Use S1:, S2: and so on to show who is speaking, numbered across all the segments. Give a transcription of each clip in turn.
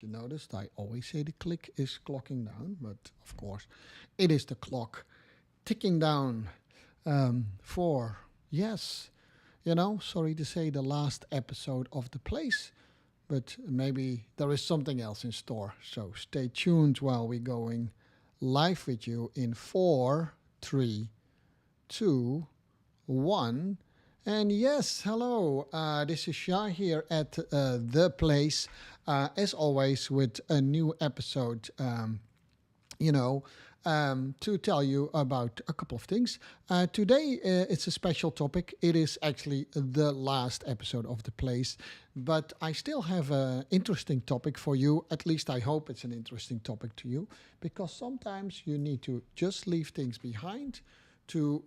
S1: You noticed I always say the click is clocking down, but of course, it is the clock ticking down for, yes, sorry to say, the last episode of the place, but maybe there is something else in store. So stay tuned while we're going live with you in 4, 3, 2, 1. And yes, hello. This is Shah here at The Place, as always, with a new episode. You know, to tell you about a couple of things. Today, it's a special topic. It is actually the last episode of The Place, but I still have an interesting topic for you. At least I hope it's an interesting topic to you, because sometimes you need to just leave things behind to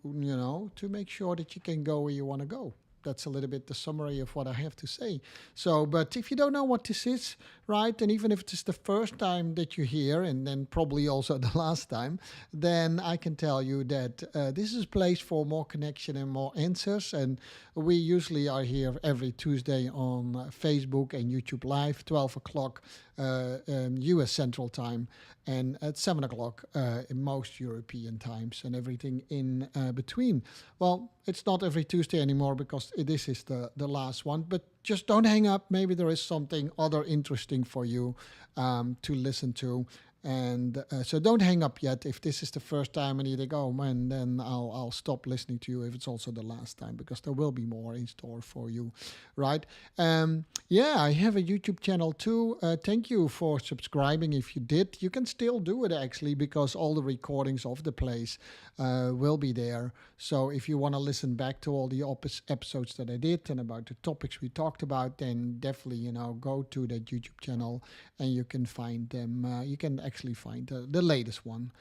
S1: make sure that you can go where you want to go. That's a little bit the summary of what I have to say. So, but if you don't know what this is, right, and even if it's the first time that you hear, and then probably also the last time, then I can tell you that this is a place for more connection and more answers. And we usually are here every Tuesday on Facebook and YouTube Live, 12 o'clock US Central Time, and at 7 o'clock in most European times, and everything in between. Well, it's not every Tuesday anymore because this is the last one, but just don't hang up. Maybe there is something other interesting for you to listen to. And so don't hang up yet. If this is the first time and you think, oh man, then I'll stop listening to you if it's also the last time, because there will be more in store for you, right? Yeah, I have a YouTube channel too. Thank you for subscribing. If you did, you can still do it actually, because all the recordings of the place will be there. So if you want to listen back to all the episodes that I did and about the topics we talked about, then definitely, go to that YouTube channel and you can find them. You can actually find the latest one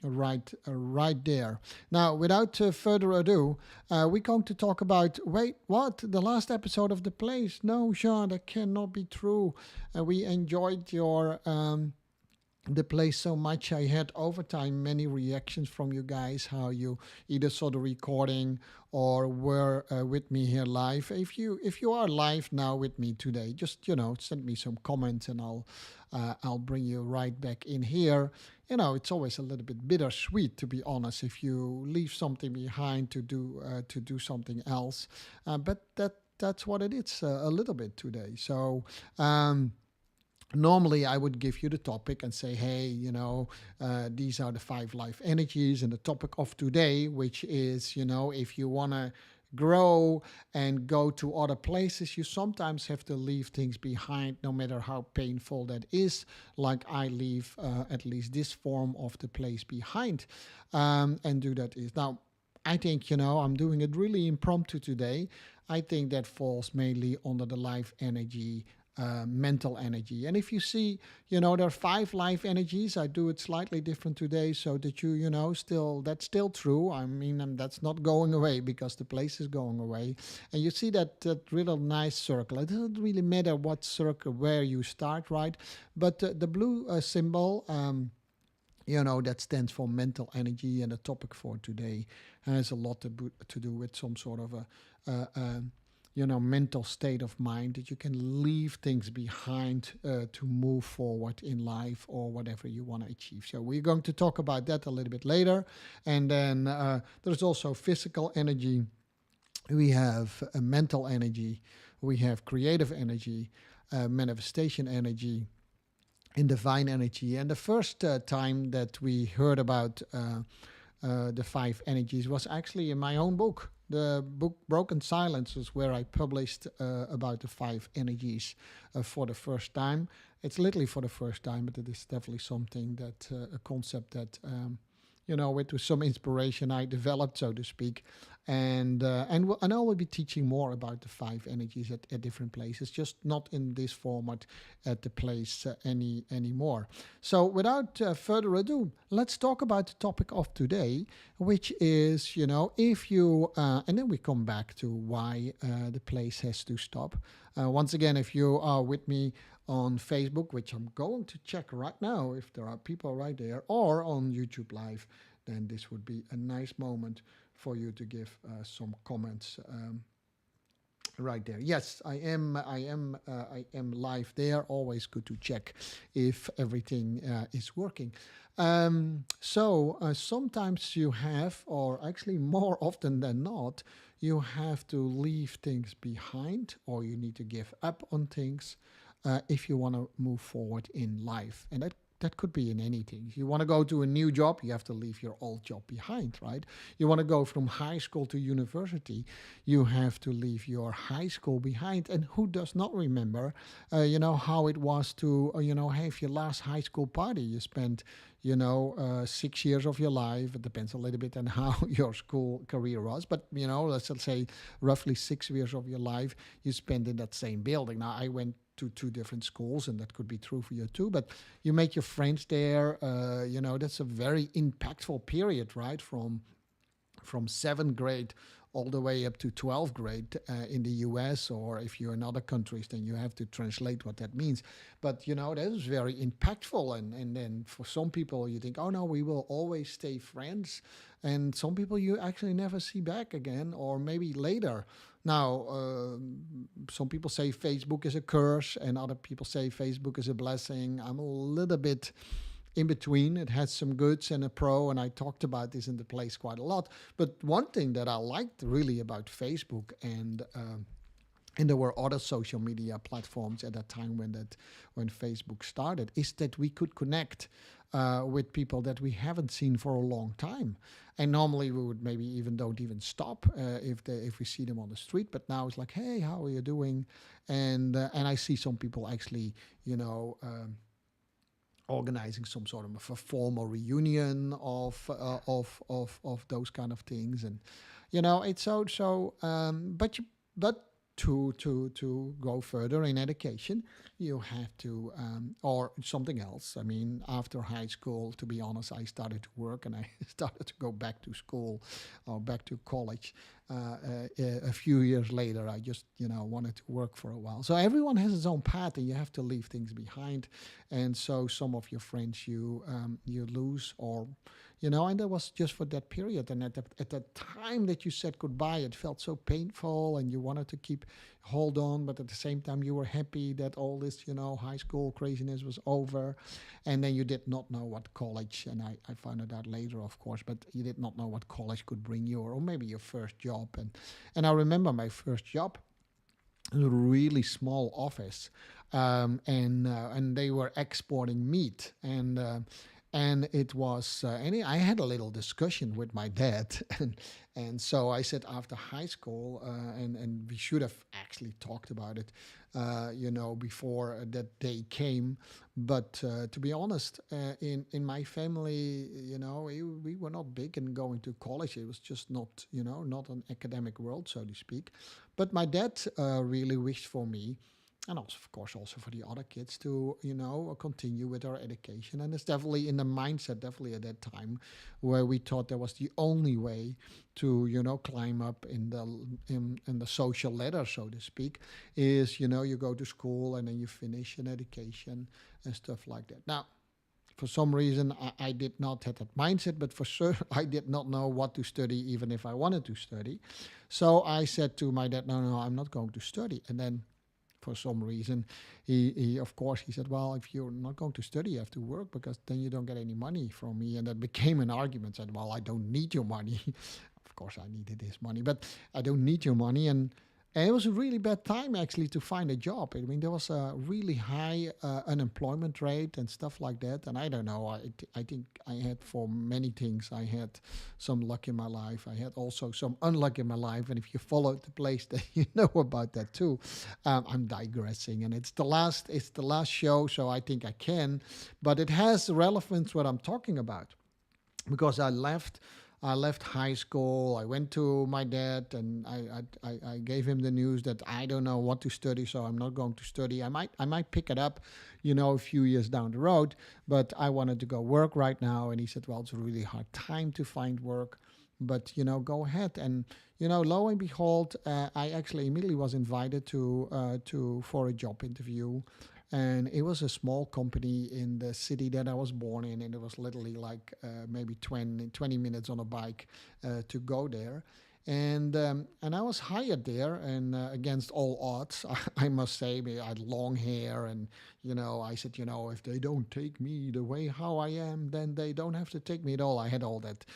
S1: right there. Now, without further ado, we're going to talk about, wait, what? The last episode of The Place? No, Jean, that cannot be true. We enjoyed your the place so much. I had over time many reactions from you guys, how you either saw the recording or were with me here live. If you are live now with me today, just send me some comments and I'll bring you right back in here. It's always a little bit bittersweet, to be honest, if you leave something behind to do something else. But that's what it is a little bit today. So. Normally, I would give you the topic and say, hey, these are the 5 life energies, and the topic of today, which is, if you want to grow and go to other places, you sometimes have to leave things behind, no matter how painful that is. Like I leave at least this form of the place behind, and do that is now. I think, I'm doing it really impromptu today. I think that falls mainly under the life energy, mental energy. And if you see, there are 5 life energies. I do it slightly different today so that that's still true. I mean, that's not going away because the place is going away. And you see that really nice circle. It doesn't really matter what circle, where you start, right? But the blue symbol, that stands for mental energy, and the topic for today has a lot to do with some sort of mental state of mind, that you can leave things behind to move forward in life or whatever you want to achieve. So we're going to talk about that a little bit later. And then there's also physical energy. We have mental energy. We have creative energy, manifestation energy, in divine energy. And the first time that we heard about the 5 energies was actually in my own book. The book Broken Silence is where I published about the 5 energies for the first time. It's literally for the first time, but it is definitely something that, a concept that, with some inspiration I developed, so to speak. And I will be teaching more about the 5 energies at different places, just not in this format at the place anymore. So without further ado, let's talk about the topic of today, which is, if you, and then we come back to why the place has to stop. Once again, if you are with me on Facebook, which I'm going to check right now if there are people right there, or on YouTube Live, then this would be a nice moment for you to give some comments Right there. Yes, I am. I am live there. Always good to check if everything is working. Sometimes you have, or actually more often than not, you have to leave things behind, or you need to give up on things if you want to move forward in life, and that could be in anything. You want to go to a new job, you have to leave your old job behind, right? You want to go from high school to university, you have to leave your high school behind. And who does not remember, how it was to, have your last high school party? You spent, 6 years of your life. It depends a little bit on how your school career was, but let's just say roughly 6 years of your life you spent in that same building. Now, I went to two different schools, and that could be true for you too. But you make your friends there. That's a very impactful period, right? From seventh grade all the way up to 12th grade in the US, or if you're in other countries, then you have to translate what that means. But, that is very impactful. And then for some people, you think, oh no, we will always stay friends. And some people you actually never see back again, or maybe later. Now, some people say Facebook is a curse, and other people say Facebook is a blessing. I'm a little bit in between. It has some goods and a pro, and I talked about this in the place quite a lot. But one thing that I liked really about Facebook, and there were other social media platforms at that time when Facebook started, is that we could connect with people that we haven't seen for a long time. And normally we would maybe don't even stop if we see them on the street. But now it's like, hey, how are you doing? And I see some people actually, organizing some sort of a formal reunion of those kind of things. And it's so but to go further in education, you have to or something else. I mean, after high school, to be honest, I started to work, and I started to go back to school or back to college. A few years later, I just wanted to work for a while. So everyone has his own path, and you have to leave things behind. And so some of your friends you lose, or and that was just for that period. And at the time that you said goodbye, it felt so painful, and you wanted to hold on, but at the same time you were happy that all this high school craziness was over. And then you did not know what college, and I found it out later, of course, but you did not know what college could bring you, or maybe your first job. And I remember my first job, a really small office, and they were exporting meat, and it was I had a little discussion with my dad, and so I said, after high school, and we should have actually talked about it before that day came. But to be honest, in my family, we were not big in going to college. It was just not not an academic world, so to speak. But my dad really wished for me, and also, of course, also for the other kids to, continue with our education. And it's definitely in the mindset, definitely at that time, where we thought that was the only way to, climb up in the social ladder, so to speak, is, you go to school and then you finish an education and stuff like that. Now, for some reason, I did not have that mindset, but for sure, I did not know what to study, even if I wanted to study. So I said to my dad, no, I'm not going to study. And then for some reason, he of course, he said, well, if you're not going to study, you have to work, because then you don't get any money from me. And that became an argument. Said, well, I don't need your money. Of course, I needed his money, but I don't need your money. And it was a really bad time, actually, to find a job. I mean, there was a really high unemployment rate and stuff like that. And I don't know, I think I had, for many things, I had some luck in my life. I had also some unluck in my life. And if you followed the place, then you know about that too. I'm digressing, and it's the last show, so I think I can. But it has relevance what I'm talking about, because I left high school. I went to my dad, and I gave him the news that I don't know what to study, so I'm not going to study. I might pick it up, a few years down the road, but I wanted to go work right now. And he said, well, it's a really hard time to find work, but go ahead. And lo and behold, I actually immediately was invited for a job interview. And it was a small company in the city that I was born in, and it was literally like maybe 20 minutes on a bike to go there. And I was hired there, and against all odds, I must say, I had long hair, and I said, if they don't take me the way how I am, then they don't have to take me at all. I had all that,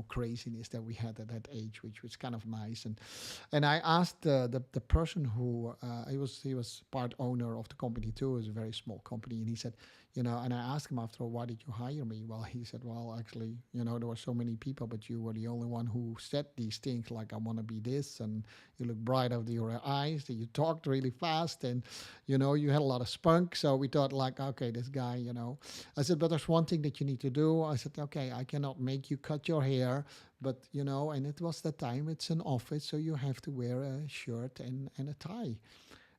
S1: craziness that we had at that age, which was kind of nice. And I asked the person who he was part owner of the company too. It was a very small company, and he said, and I asked him after all, why did you hire me? Well, he said, well, actually, there were so many people, but you were the only one who said these things like, I want to be this, and you look bright out of your eyes, and you talked really fast, and, you had a lot of spunk. So we thought like, okay, this guy, I said, but there's one thing that you need to do. I said, okay, I cannot make you cut your hair, but, and it was that time, it's an office, so you have to wear a shirt and a tie.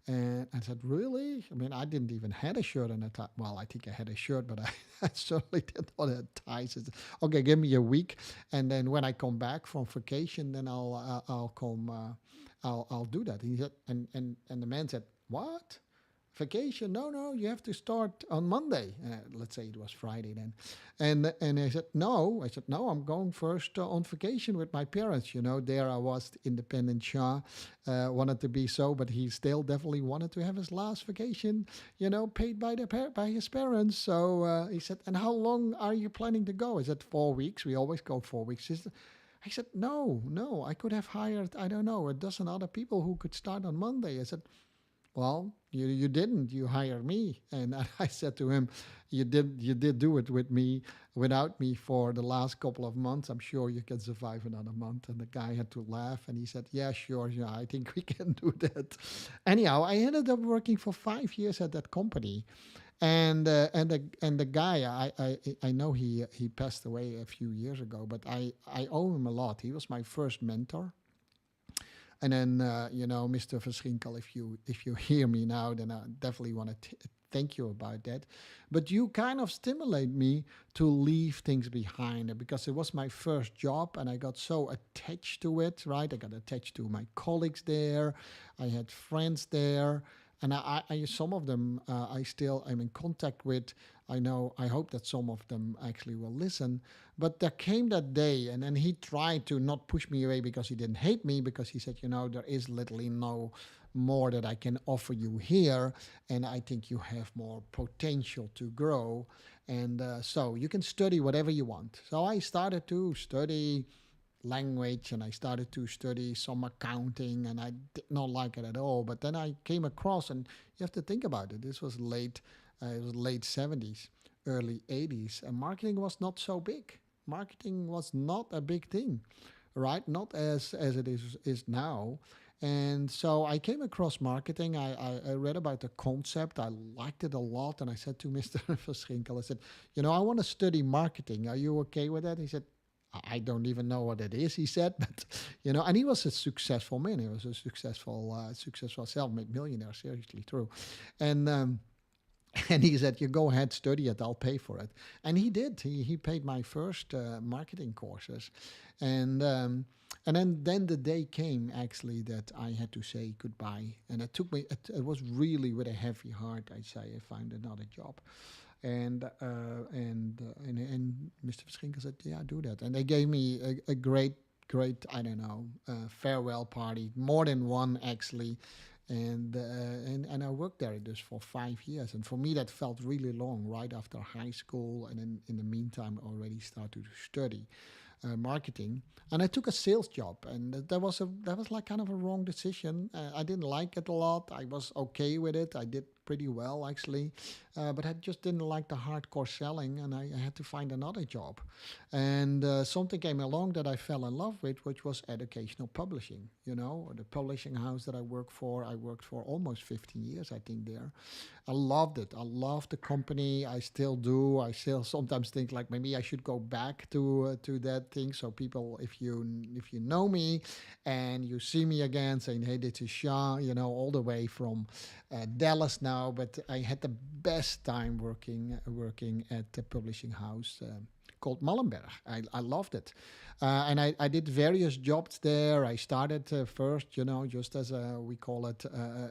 S1: And I said, really? I mean, I didn't even had a shirt and a tie. Well, I think I had a shirt, but I, I certainly did not have ties. I said, okay, give me a week, and then when I come back from vacation, then I'll come. I'll do that. He said, and the man said, what? Vacation? No, no, you have to start on Monday. Let's say it was Friday then. And I said, no. I said, no, I'm going first on vacation with my parents. There I was, the independent Shah, wanted to be so, but he still definitely wanted to have his last vacation, paid by his parents. So he said, and how long are you planning to go? I said, 4 weeks. We always go 4 weeks. I said, no, no, I could have hired, I don't know, a dozen other people who could start on Monday. I said, well, you didn't. You hired me, and I said to him, you did do it with me, without me for the last couple of months. I'm sure you can survive another month. And the guy had to laugh, and he said, yeah, sure, yeah, I think we can do that. Anyhow, I ended up working for 5 years at that company, and the guy, I know he passed away a few years ago, but I owe him a lot. He was my first mentor. And then, Mr. Verschinkel, if you hear me now, then I definitely want to thank you about that. But you kind of stimulate me to leave things behind, because it was my first job, and I got so attached to it, right? I got attached to my colleagues there. I had friends there. And some of them I still am in contact with. I hope that some of them actually will listen. But there came that day, and then he tried to not push me away because he didn't hate me, because he said, there is literally no more that I can offer you here, and I think you have more potential to grow. And so you can study whatever you want. So I started to study language, and I started to study some accounting, and I did not like it at all. But then I came across, and you have to think about it. This was late 70s, early 80s, and marketing was not so big. Marketing was not a big thing, right? Not as it is now. And so I came across marketing. I read about the concept. I liked it a lot. And I said to Mr. Verschinkel, I said, I want to study marketing. Are you okay with that? He said, I don't even know what it is, he said, but and he was a successful man. He was a successful self-made millionaire, seriously true. And and he said, "You go ahead, study it. I'll pay for it." And he did. He paid my first marketing courses, and then the day came actually that I had to say goodbye, and it took me. It was really with a heavy heart. I say I found another job. And Mr. Verschinkel said, "Yeah, do that." And they gave me a great, I don't know, farewell party, more than one actually, and I worked there just for 5 years. And for me, that felt really long. Right after high school, and then in the meantime, already started to study marketing, and I took a sales job, and that was like kind of a wrong decision. I didn't like it a lot. I was okay with it. I did pretty well actually, but I just didn't like the hardcore selling, and I had to find another job. And something came along that I fell in love with, which was educational publishing. The publishing house that I worked for almost 15 years, I think there. I loved it. I loved the company. I still do. I still sometimes think like maybe I should go back to that thing. So people, if you know me and you see me again, saying, "Hey, this is Shah," all the way from Dallas now. But I had the best time working at the publishing house. Called Mallenberg. I loved it. And I did various jobs there. I started first, just as we call it,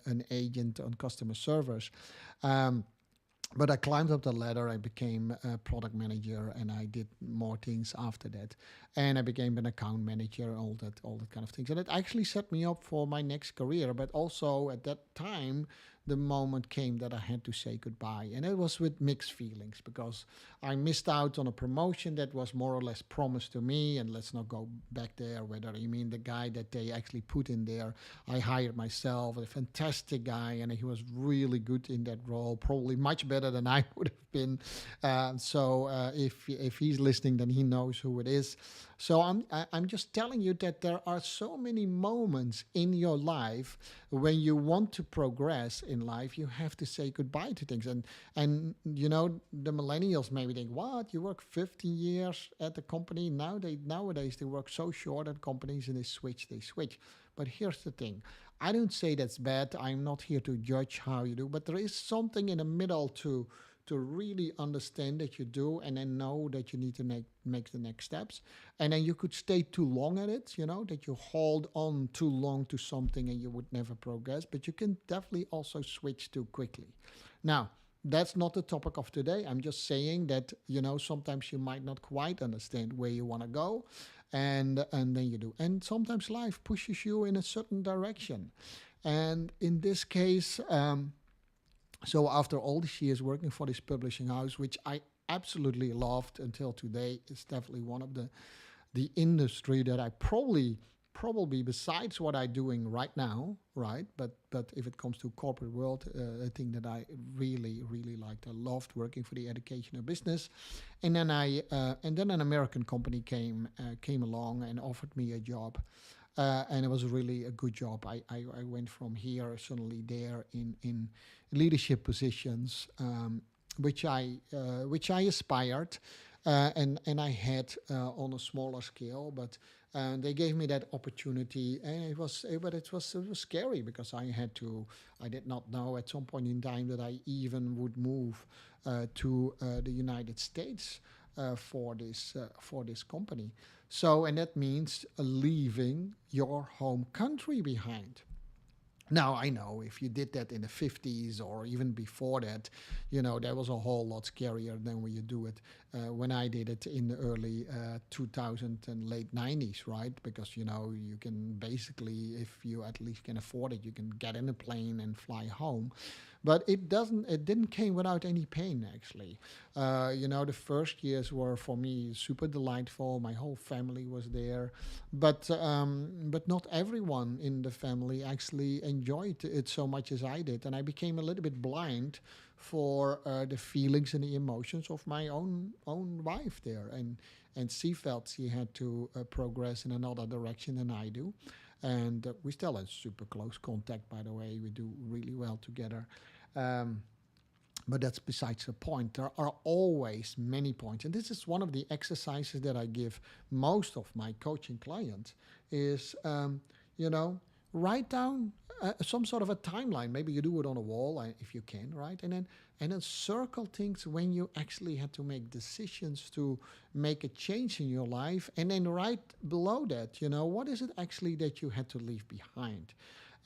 S1: an agent on customer service. Um, But I climbed up the ladder. I became a product manager, and I did more things after that. And I became an account manager, all that kind of things. And it actually set me up for my next career. But also at that time, the moment came that I had to say goodbye, and it was with mixed feelings because I missed out on a promotion that was more or less promised to me. And let's not go back there. Whether you mean the guy that they actually put in there, I hired myself, a fantastic guy, and he was really good in that role, probably much better than I would have been. If he's listening, then he knows who it is. So I'm just telling you that there are so many moments in your life when you want to progress in life, you have to say goodbye to things. And the millennials maybe think, what, you work 50 years at the company, nowadays they work so short at companies, and they switch. But here's the thing, I don't say that's bad. I'm not here to judge how you do, but there is something in the middle to really understand that you do, and then know that you need to make the next steps. And then you could stay too long at it, that you hold on too long to something and you would never progress. But you can definitely also switch too quickly. Now, that's not the topic of today. I'm just saying that, sometimes you might not quite understand where you want to go, and then you do. And sometimes life pushes you in a certain direction. And in this case, so after all these years working for this publishing house, which I absolutely loved until today, it's definitely one of the industry that I probably besides what I'm doing right now, right? But if it comes to corporate world, a thing that I really liked. I loved working for the educational business, and then an American company came along and offered me a job. And it was really a good job. I went from here suddenly there in leadership positions, which I aspired, and I had on a smaller scale. But they gave me that opportunity, and it was scary because I did not know at some point in time that I even would move to the United States for this company. So, and that means leaving your home country behind. Now, I know if you did that in the 50s or even before that, that was a whole lot scarier than when you do it when I did it in the early 2000 and late 90s, right? Because, you can basically, if you at least can afford it, you can get in a plane and fly home. But it didn't came without any pain, actually. The first years were for me super delightful. My whole family was there, but not everyone in the family actually enjoyed it so much as I did, and I became a little bit blind for the feelings and the emotions of my own wife there, and she felt she had to progress in another direction than I do, and we still have super close contact. By the way, we do really well together. Um, but that's besides the point. There are always many points, and this is one of the exercises that I give most of my coaching clients. Is you know write down some sort of a timeline. Maybe you do it on a wall if you can, right? And then circle things when you actually had to make decisions to make a change in your life, and then right below that, what is it actually that you had to leave behind?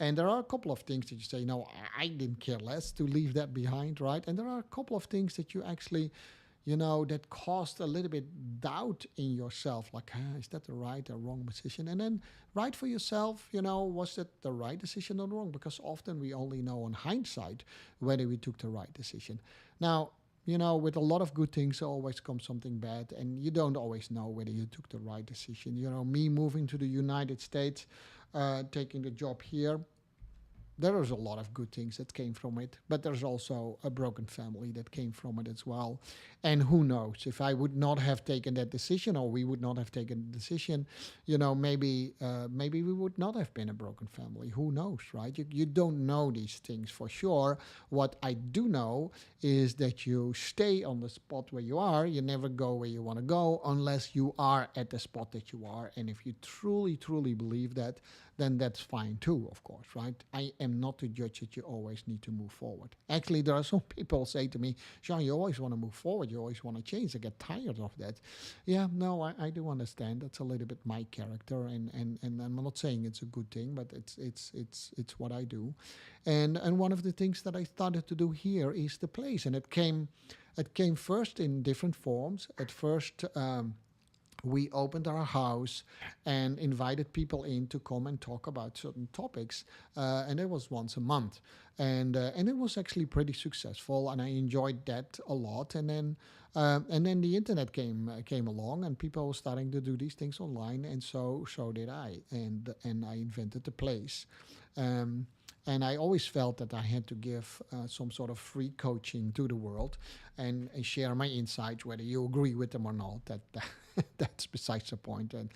S1: And there are a couple of things that you say, no, I didn't care less to leave that behind, right? And there are a couple of things that you actually, that caused a little bit doubt in yourself, like, is that the right or wrong decision? And then write for yourself, was that the right decision or wrong? Because often we only know on hindsight whether we took the right decision. Now, with a lot of good things, always comes something bad, and you don't always know whether you took the right decision. Me moving to the United States, taking the job here, there is a lot of good things that came from it, but there's also a broken family that came from it as well. And who knows, if I would not have taken that decision, or we would not have taken the decision, maybe we would not have been a broken family. Who knows, right? You don't know these things for sure. What I do know is that you stay on the spot where you are. You never go where you want to go unless you are at the spot that you are. And if you truly, truly believe that, then that's fine too, of course, right? I am not the judge that you always need to move forward. Actually, there are some people say to me, Jean, you always want to move forward, you always want to change. I get tired of that. Yeah, no, I do understand. That's a little bit my character, and I'm not saying it's a good thing, but it's what I do. And one of the things that I started to do here is the place, and it came first in different forms. At first, we opened our house and invited people in to come and talk about certain topics, and it was once a month, and it was actually pretty successful, and I enjoyed that a lot. And then the internet came along, and people were starting to do these things online, and so did I, and I invented the place. Um, and I always felt that I had to give some sort of free coaching to the world, and share my insights, whether you agree with them or not. That's besides the point. And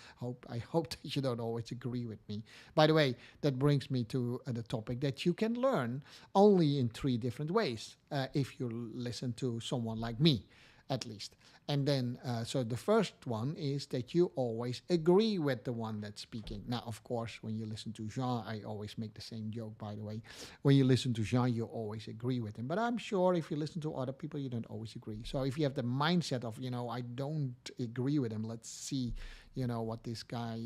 S1: I hope that you don't always agree with me. By the way, that brings me to the topic that you can learn only in three different ways if you listen to someone like me, at least. And then, so the first one is that you always agree with the one that's speaking. Now, of course, when you listen to Jean, I always make the same joke, by the way. When you listen to Jean, you always agree with him. But I'm sure if you listen to other people, you don't always agree. So if you have the mindset of, I don't agree with him, let's see, what this guy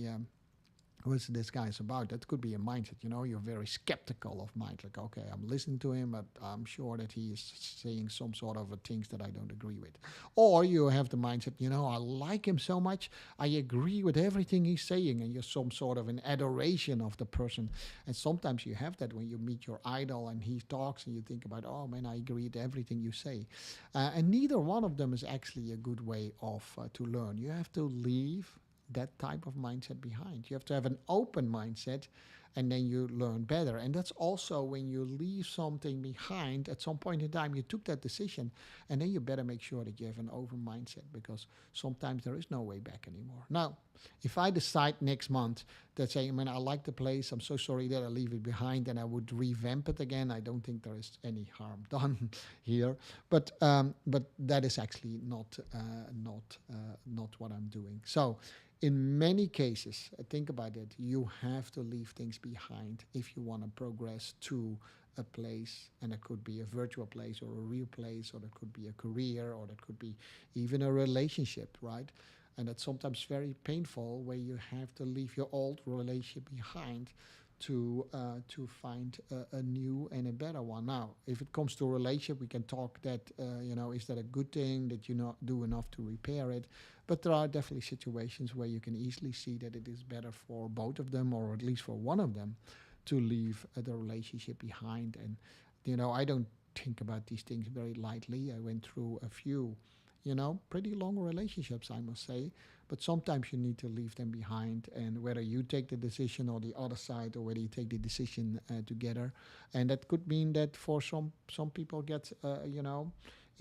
S1: what's this guy's about. That could be a mindset. You're very skeptical of mind. Like, okay, I'm listening to him, but I'm sure that he is saying some sort of things that I don't agree with. Or you have the mindset, I like him so much, I agree with everything he's saying, and you're some sort of an adoration of the person. And sometimes you have that when you meet your idol and he talks, and you think about, oh man, I agree with everything you say. And neither one of them is actually a good way of to learn. You have to leave that type of mindset behind. You have to have an open mindset, and then you learn better. And that's also when you leave something behind, at some point in time, you took that decision, and then you better make sure that you have an open mindset, because sometimes there is no way back anymore. Now, if I decide next month that say, man, I like the place, I'm so sorry that I leave it behind, and I would revamp it again, I don't think there is any harm done here. But that is actually not what I'm doing. So in many cases, think about it, you have to leave things behind if you want to progress to a place, and it could be a virtual place or a real place, or it could be a career, or it could be even a relationship, right? And that's sometimes very painful, where you have to leave your old relationship behind to find a new and a better one. Now, if it comes to a relationship, we can talk that is that a good thing that you not do enough to repair it? But there are definitely situations where you can easily see that it is better for both of them, or at least for one of them, to leave the relationship behind. And I don't think about these things very lightly. I went through a few pretty long relationships, I must say. But sometimes you need to leave them behind, and whether you take the decision or the other side, or whether you take the decision together. And that could mean that for some people get,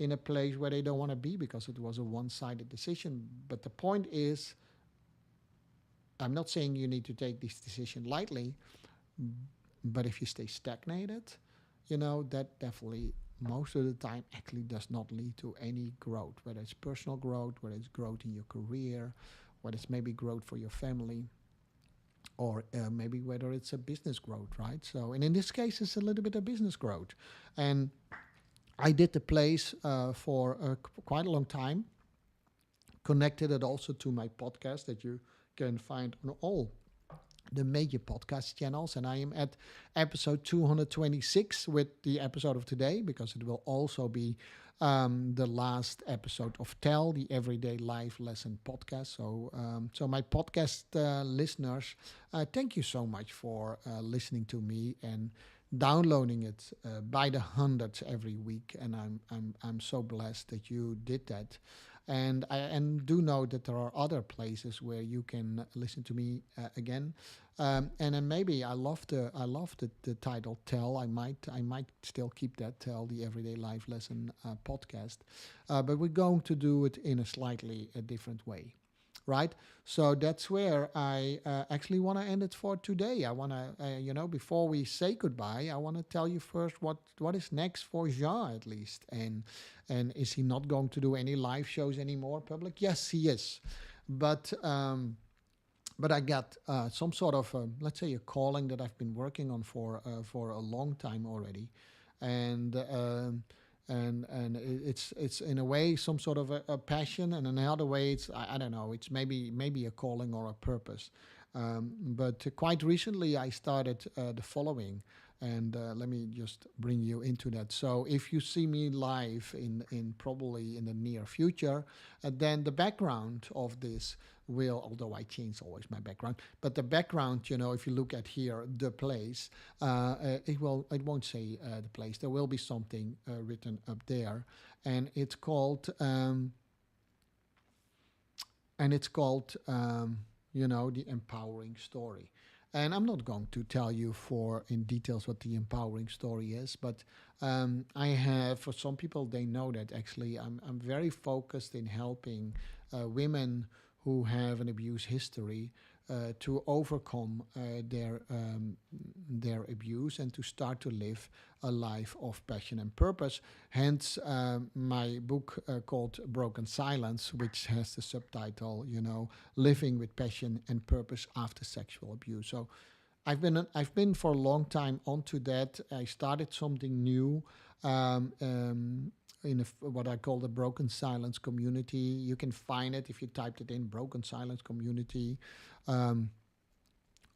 S1: in a place where they don't want to be because it was a one-sided decision. But the point is, I'm not saying you need to take this decision lightly, but if you stay stagnated, that definitely most of the time actually does not lead to any growth, whether it's personal growth, whether it's growth in your career, whether it's maybe growth for your family, or maybe whether it's a business growth, right? So, and in this case, it's a little bit of business growth. And I did the place for quite a long time, connected it also to my podcast that you can find on all the major podcast channels. And I am at episode 226 with the episode of today, because it will also be the last episode of Tell, the Everyday Life Lesson podcast. So my podcast listeners, thank you so much for listening to me and downloading it by the hundreds every week. And I'm so blessed that you did that. And do know that there are other places where you can listen to me again. And then maybe I love the title Tell. I might still keep that Tell, the Everyday Life Lesson podcast. But we're going to do it in a slightly different way. Right, so that's where I actually want to end it for today. I want to, before we say goodbye, I want to tell you first what is next for Jean, at least. And is he not going to do any live shows anymore, public? Yes, he is. But but I got some sort of, let's say, a calling that I've been working on for a long time already, and it's in a way some sort of a passion, and in another way it's I don't know, it's maybe a calling or a purpose. But quite recently I started the following, and let me just bring you into that. So if you see me live in probably in the near future, then the background of this will, although I change always my background, but the background, if you look at here, the place, it won't say the place. There will be something written up there, and it's called the empowering story. And I'm not going to tell you for in details what the empowering story is, but I have, for some people, they know that actually I'm very focused in helping women who have an abuse history to overcome their abuse and to start to live a life of passion and purpose. Hence, my book called Broken Silence, which has the subtitle, Living with Passion and Purpose After Sexual Abuse. So I've been for a long time onto that. I started something new. Um, um, in what I call the Broken Silence community. You can find it if you typed it in, Broken Silence community. Um,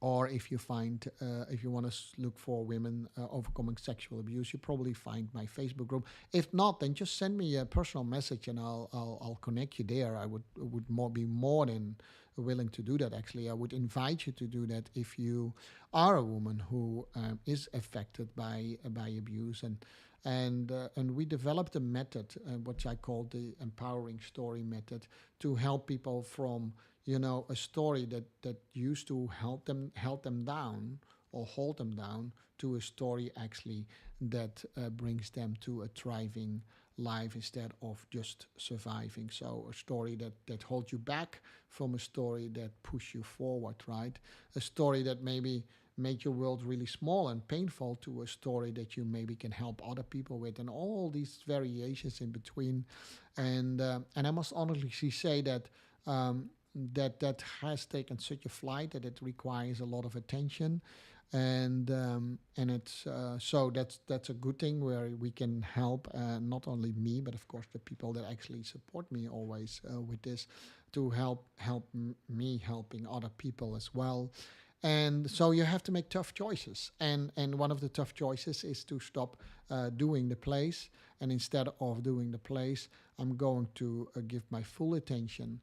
S1: or if you want to look for women overcoming sexual abuse, you probably find my Facebook group. If not, then just send me a personal message and I'll connect you there. I would be more than willing to do that. Actually, I would invite you to do that if you are a woman who is affected by abuse. And we developed a method, which I call the empowering story method, to help people from a story that used to help them down or hold them down, to a story actually that brings them to a thriving life instead of just surviving. So a story that holds you back from a story that push you forward, right? A story that maybe make your world really small and painful, to a story that you maybe can help other people with, and all these variations in between. And I must honestly say that that has taken such a flight that it requires a lot of attention, and it's so that's a good thing where we can help not only me but of course the people that actually support me always with this, to help me helping other people as well. And so you have to make tough choices, and one of the tough choices is to stop doing the plays, and instead of doing the plays, I'm going to give my full attention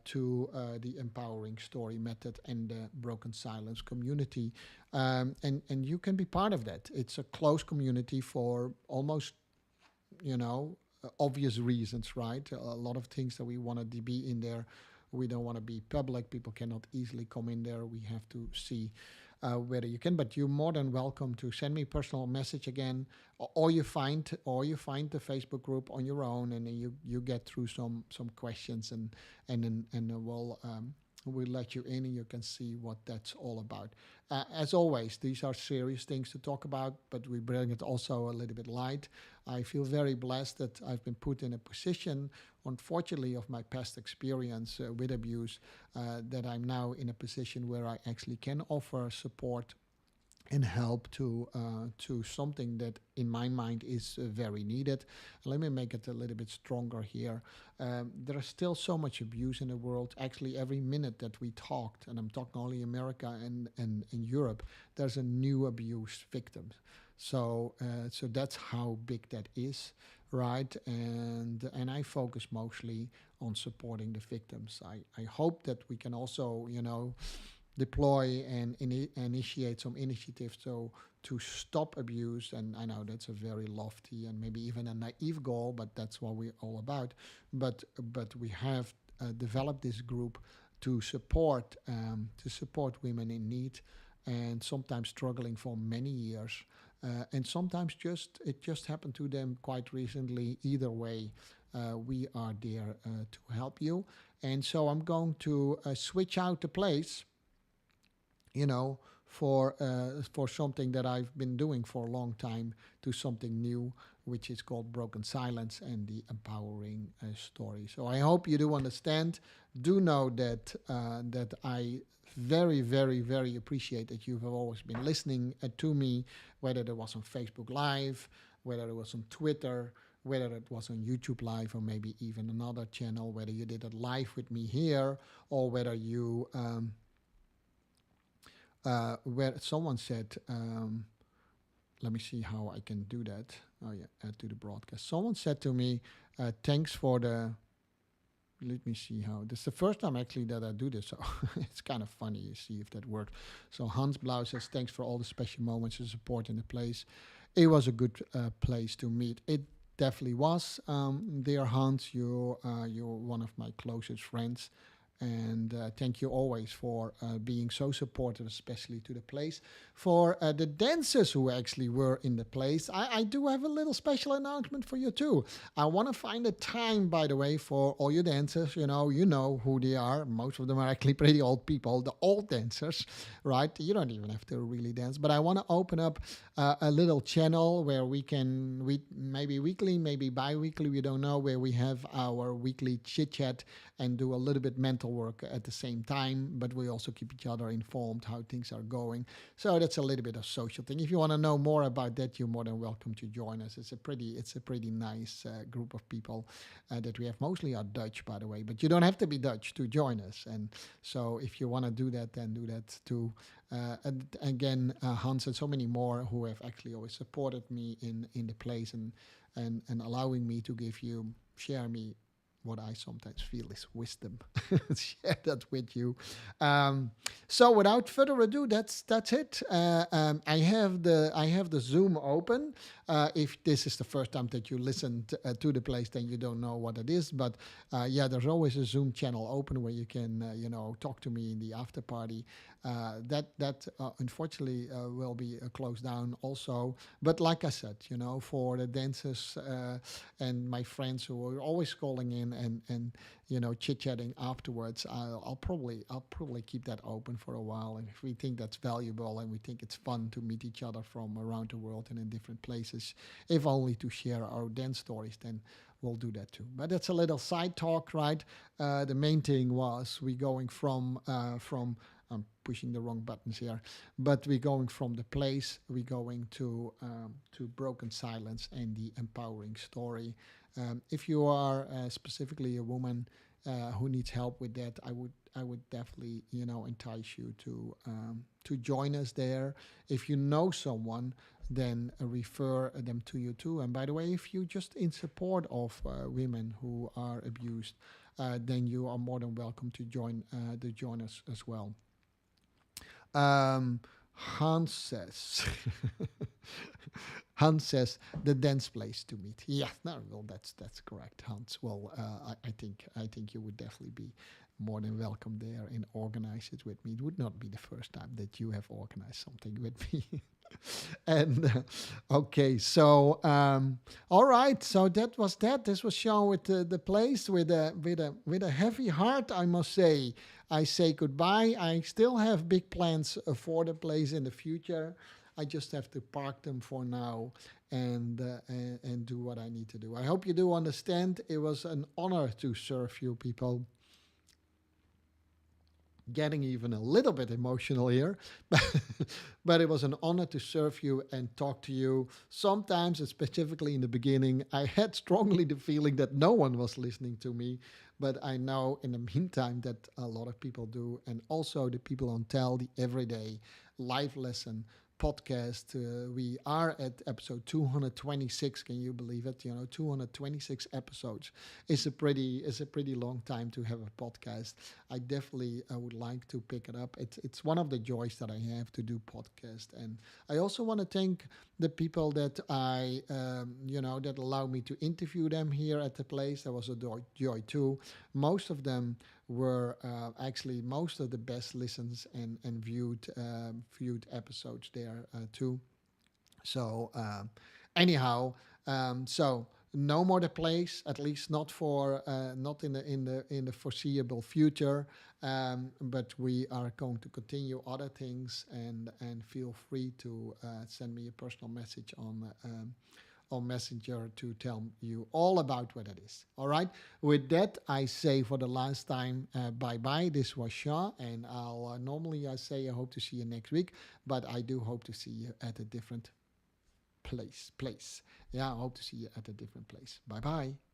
S1: to the empowering story method and the broken silence community, and you can be part of that. It's a close community for almost obvious reasons, right? A lot of things that we want to be in there. We don't want to be public. People cannot easily come in there. We have to see whether you can. But you're more than welcome to send me a personal message again, or you find the Facebook group on your own, and then you get through some questions, and we'll let you in, and you can see what that's all about. As always, these are serious things to talk about, but we bring it also a little bit light. I feel very blessed that I've been put in a position, unfortunately, of my past experience with abuse, that I'm now in a position where I actually can offer support and help to something that in my mind is very needed. Let me make it a little bit stronger here. There is still so much abuse in the world. Actually, every minute that we talked, and I'm talking only America and in Europe, there's a new abuse victim. So that's how big that is, right? And I focus mostly on supporting the victims. I hope that we can also deploy and initiate some initiatives to stop abuse. And I know that's a very lofty and maybe even a naive goal, but that's what we're all about. But we have developed this group to support women in need, and sometimes struggling for many years, and sometimes it just happened to them quite recently. Either way, we are there to help you. And so I'm going to switch out the place, for something that I've been doing for a long time, to something new, which is called Broken Silence and the Empowering Story. So I hope you do understand. Do know that I very, very, very appreciate that you have always been listening to me, whether it was on Facebook Live, whether it was on Twitter, whether it was on YouTube Live, or maybe even another channel, whether you did it live with me here, or whether you, where someone said, let me see how I can do that. Oh yeah, add to the broadcast. Someone said to me, thanks for the, let me see how, this is the first time actually that I do this, so it's kind of funny, you see if that works. So Hans Blau says, thanks for all the special moments and support in the place. It was a good place to meet. It definitely was. Dear Hans, you're one of my closest friends. And thank you always for being so supportive, especially to the place. For the dancers who actually were in the place, I do have a little special announcement for you too. I want to find a time, by the way, for all your dancers. You know who they are. Most of them are actually pretty old people, the old dancers, right? You don't even have to really dance. But I want to open up a little channel where we maybe weekly, maybe bi-weekly, we don't know, where we have our weekly chit-chat and do a little bit mental work at the same time, but we also keep each other informed how things are going. So that's a little bit of social thing. If you want to know more about that, you're more than welcome to join us. It's a pretty nice group of people that we have. Mostly are Dutch, by the way, but you don't have to be Dutch to join us. And so if you want to do that, then do that too. And again, Hans and so many more who have actually always supported me in the place and allowing me to share me what I sometimes feel is wisdom. Share that with you. So without further ado, that's it. I have the Zoom open. If this is the first time that you listened to the place, then you don't know what it is. But yeah, there's always a Zoom channel open where you can talk to me in the after party. That unfortunately will be closed down also. But like I said, for the dancers and my friends who are always calling in and chit-chatting afterwards, I'll probably keep that open for a while. And if we think that's valuable and we think it's fun to meet each other from around the world and in different places, if only to share our dance stories, then we'll do that too. But that's a little side talk, right? The main thing was we going from I'm pushing the wrong buttons here, but we're going from the place, we're going to Broken Silence and the Empowering Story. If you are specifically a woman who needs help with that, I would definitely entice you to join us there. If you know someone, then refer them to you too. And by the way, if you just in support of women who are abused, then you are more than welcome to join us as well. Hans says, Hans says the dance place to meet. Yeah, no, well, that's correct, Hans. Well, I think you would definitely be more than welcome there and organize it with me. It would not be the first time that you have organized something with me. And okay, so all right, so that was that. This was shown with the place with a heavy heart, I must say. I say goodbye. I still have big plans for the place in the future. I just have to park them for now and do what I need to do. I hope you do understand. It was an honor to serve you people. Getting even a little bit emotional here, but it was an honor to serve you and talk to you. Sometimes, specifically in the beginning, I had strongly the feeling that no one was listening to me, but I know in the meantime that a lot of people do, and also the people on Tell, the Everyday Life Lesson podcast. We are at episode 226. Can you believe it? 226 episodes is a pretty long time to have a podcast. I definitely would like to pick it up. It's one of the joys that I have to do podcast, and I also want to thank the people that I that allow me to interview them here at the place. That was a joy too. Most of them were actually most of the best listens and viewed episodes there too. So anyhow, so no more the place, at least not for not in the foreseeable future. But we are going to continue other things, and feel free to send me a personal message on Messenger to tell you all about what it is. All right. With that, I say for the last time, bye bye. This was Shah, and I'll normally I say I hope to see you next week, but I do hope to see you at a different place. Yeah, I hope to see you at a different place. Bye bye.